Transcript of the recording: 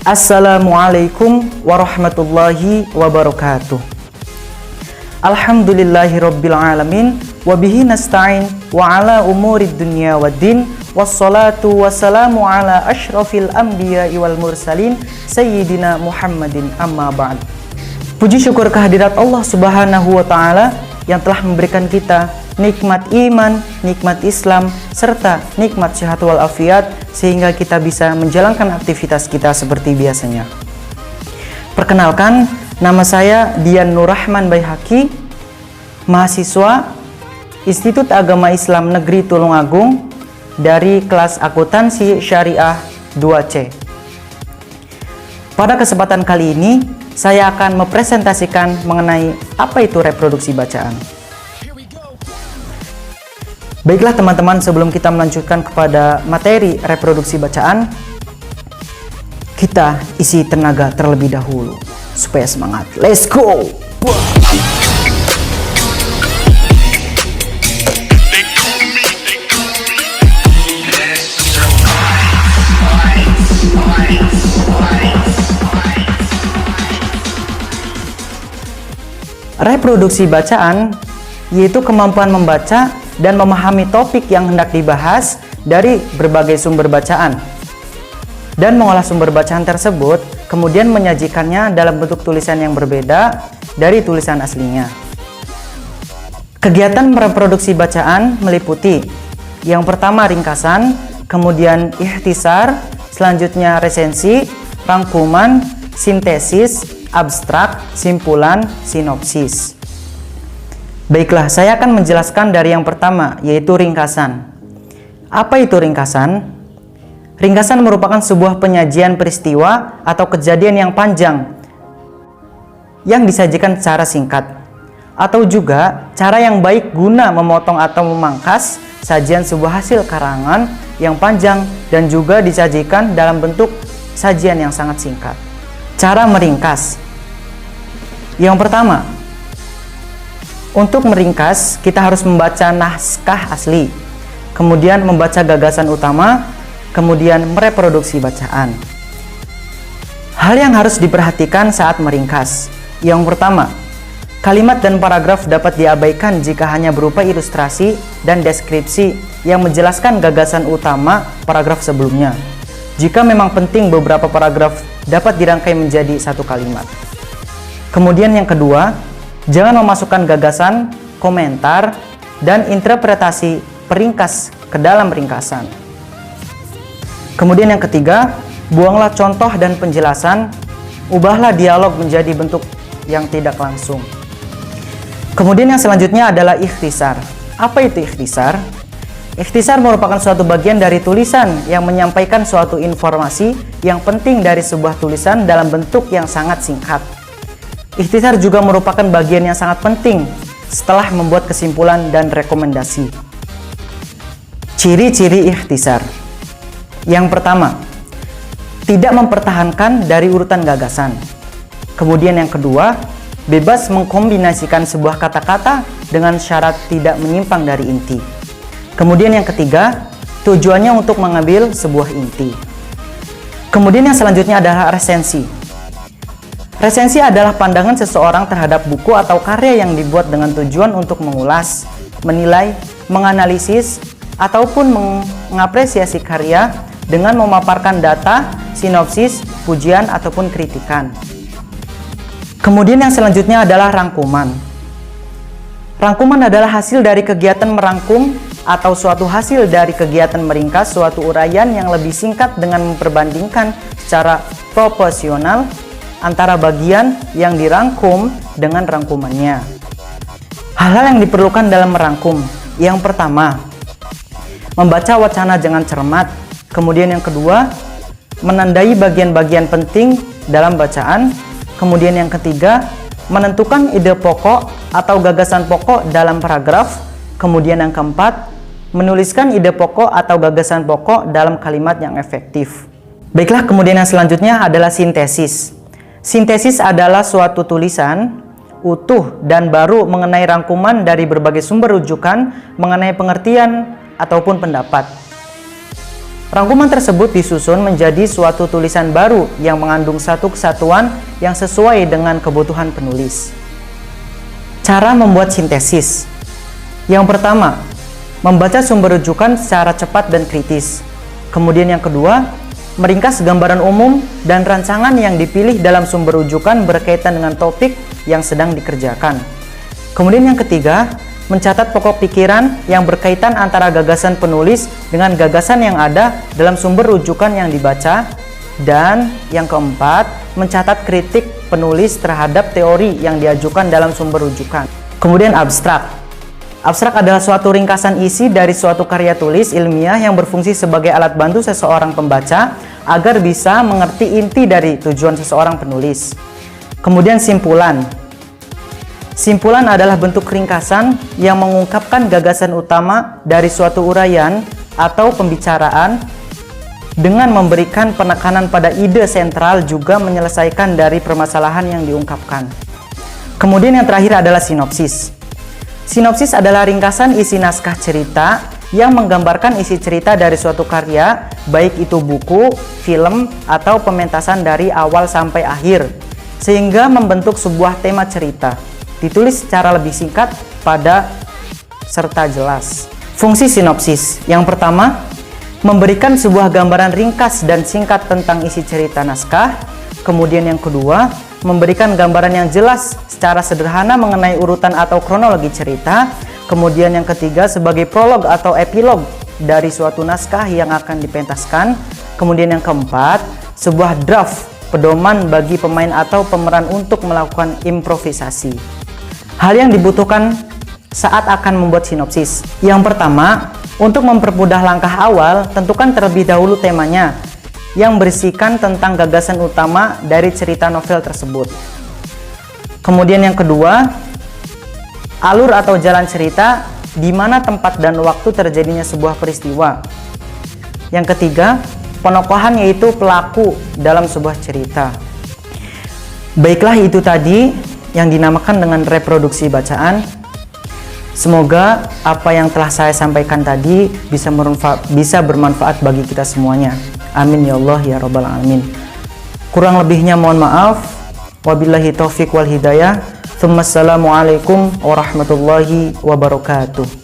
Assalamualaikum warahmatullahi wabarakatuh. Alhamdulillahirabbil alamin wa bihi nasta'in wa ala umurid dunya waddin wassalatu wassalamu ala asyrafil anbiya'i wal mursalin sayyidina Muhammadin amma ba'd. Puji syukur kehadirat Allah Subhanahu wa taala yang telah memberikan kita nikmat iman, nikmat Islam, serta nikmat sehat walafiat sehingga kita bisa menjalankan aktivitas kita seperti biasanya. Perkenalkan, nama saya Dian Nurrahman Baihaqi, mahasiswa Institut Agama Islam Negeri Tulungagung dari kelas Akuntansi Syariah 2C. Pada kesempatan kali ini, saya akan mempresentasikan mengenai apa itu reproduksi bacaan. Baiklah teman-teman, sebelum kita melanjutkan kepada materi reproduksi bacaan, kita isi tenaga terlebih dahulu supaya semangat. Let's go! Reproduksi bacaan yaitu kemampuan membaca dan memahami topik yang hendak dibahas dari berbagai sumber bacaan dan mengolah sumber bacaan tersebut kemudian menyajikannya dalam bentuk tulisan yang berbeda dari tulisan aslinya. Kegiatan reproduksi bacaan meliputi yang pertama ringkasan, kemudian ikhtisar, selanjutnya resensi, rangkuman, sintesis, abstrak, simpulan, sinopsis. Baiklah, saya akan menjelaskan dari yang pertama, yaitu ringkasan. Apa itu ringkasan? Ringkasan merupakan sebuah penyajian peristiwa atau kejadian yang panjang yang disajikan secara singkat, atau juga cara yang baik guna memotong atau memangkas sajian sebuah hasil karangan yang panjang dan juga disajikan dalam bentuk sajian yang sangat singkat. Cara meringkas. Yang pertama, untuk meringkas, kita harus membaca naskah asli, kemudian membaca gagasan utama, kemudian mereproduksi bacaan. Hal yang harus diperhatikan saat meringkas. Yang pertama, kalimat dan paragraf dapat diabaikan jika hanya berupa ilustrasi dan deskripsi yang menjelaskan gagasan utama paragraf sebelumnya. Jika memang penting, beberapa paragraf dapat dirangkai menjadi satu kalimat. Kemudian yang kedua, jangan memasukkan gagasan, komentar, dan interpretasi peringkas ke dalam ringkasan. Kemudian yang ketiga, buanglah contoh dan penjelasan, ubahlah dialog menjadi bentuk yang tidak langsung. Kemudian yang selanjutnya adalah ikhtisar. Apa itu ikhtisar? Ikhtisar merupakan suatu bagian dari tulisan yang menyampaikan suatu informasi yang penting dari sebuah tulisan dalam bentuk yang sangat singkat. Ikhtisar juga merupakan bagian yang sangat penting setelah membuat kesimpulan dan rekomendasi. Ciri-ciri ikhtisar. Yang pertama, tidak mempertahankan dari urutan gagasan. Kemudian yang kedua, bebas mengkombinasikan sebuah kata-kata dengan syarat tidak menyimpang dari inti. Kemudian yang ketiga, tujuannya untuk mengambil sebuah inti. Kemudian yang selanjutnya adalah resensi. Resensi adalah pandangan seseorang terhadap buku atau karya yang dibuat dengan tujuan untuk mengulas, menilai, menganalisis, ataupun mengapresiasi karya dengan memaparkan data, sinopsis, pujian, ataupun kritikan. Kemudian yang selanjutnya adalah rangkuman. Rangkuman adalah hasil dari kegiatan merangkum atau suatu hasil dari kegiatan meringkas suatu uraian yang lebih singkat dengan memperbandingkan secara proporsional antara bagian yang dirangkum dengan rangkumannya. Hal-hal yang diperlukan dalam merangkum. Yang pertama, membaca wacana dengan cermat. Kemudian yang kedua, menandai bagian-bagian penting dalam bacaan. Kemudian yang ketiga, menentukan ide pokok atau gagasan pokok dalam paragraf. Kemudian yang keempat, menuliskan ide pokok atau gagasan pokok dalam kalimat yang efektif. Baiklah, kemudian yang selanjutnya adalah sintesis. Sintesis adalah suatu tulisan utuh dan baru mengenai rangkuman dari berbagai sumber rujukan mengenai pengertian ataupun pendapat. Rangkuman tersebut disusun menjadi suatu tulisan baru yang mengandung satu kesatuan yang sesuai dengan kebutuhan penulis. Cara membuat sintesis. Yang pertama, membaca sumber rujukan secara cepat dan kritis. Kemudian yang kedua, meringkas gambaran umum dan rancangan yang dipilih dalam sumber rujukan berkaitan dengan topik yang sedang dikerjakan. Kemudian yang ketiga, mencatat pokok pikiran yang berkaitan antara gagasan penulis dengan gagasan yang ada dalam sumber rujukan yang dibaca. Dan yang keempat, mencatat kritik penulis terhadap teori yang diajukan dalam sumber rujukan. Kemudian abstrak. Abstrak adalah suatu ringkasan isi dari suatu karya tulis ilmiah yang berfungsi sebagai alat bantu seseorang pembaca agar bisa mengerti inti dari tujuan seseorang penulis. Kemudian simpulan. Simpulan adalah bentuk ringkasan yang mengungkapkan gagasan utama dari suatu uraian atau pembicaraan dengan memberikan penekanan pada ide sentral juga menyelesaikan dari permasalahan yang diungkapkan. Kemudian yang terakhir adalah sinopsis. Sinopsis adalah ringkasan isi naskah cerita yang menggambarkan isi cerita dari suatu karya, baik itu buku, film, atau pementasan dari awal sampai akhir, sehingga membentuk sebuah tema cerita. Ditulis secara lebih singkat, padat, serta jelas. Fungsi sinopsis. Yang pertama, memberikan sebuah gambaran ringkas dan singkat tentang isi cerita naskah. Kemudian yang kedua, memberikan gambaran yang jelas secara sederhana mengenai urutan atau kronologi cerita. Kemudian yang ketiga, sebagai prolog atau epilog dari suatu naskah yang akan dipentaskan. Kemudian yang keempat, sebuah draft pedoman bagi pemain atau pemeran untuk melakukan improvisasi. Hal yang dibutuhkan saat akan membuat sinopsis. Yang pertama, untuk mempermudah langkah awal, tentukan terlebih dahulu temanya yang berisikan tentang gagasan utama dari cerita novel tersebut. Kemudian yang kedua, alur atau jalan cerita, di mana tempat dan waktu terjadinya sebuah peristiwa. Yang ketiga, penokohan yaitu pelaku dalam sebuah cerita. Baiklah, itu tadi yang dinamakan dengan reproduksi bacaan. Semoga apa yang telah saya sampaikan tadi bisa bermanfaat bagi kita semuanya. Amin ya Allah ya Rabbal Alamin. Kurang lebihnya mohon maaf. Wabillahi taufiq wal hidayah. Assalamualaikum warahmatullahi wabarakatuh.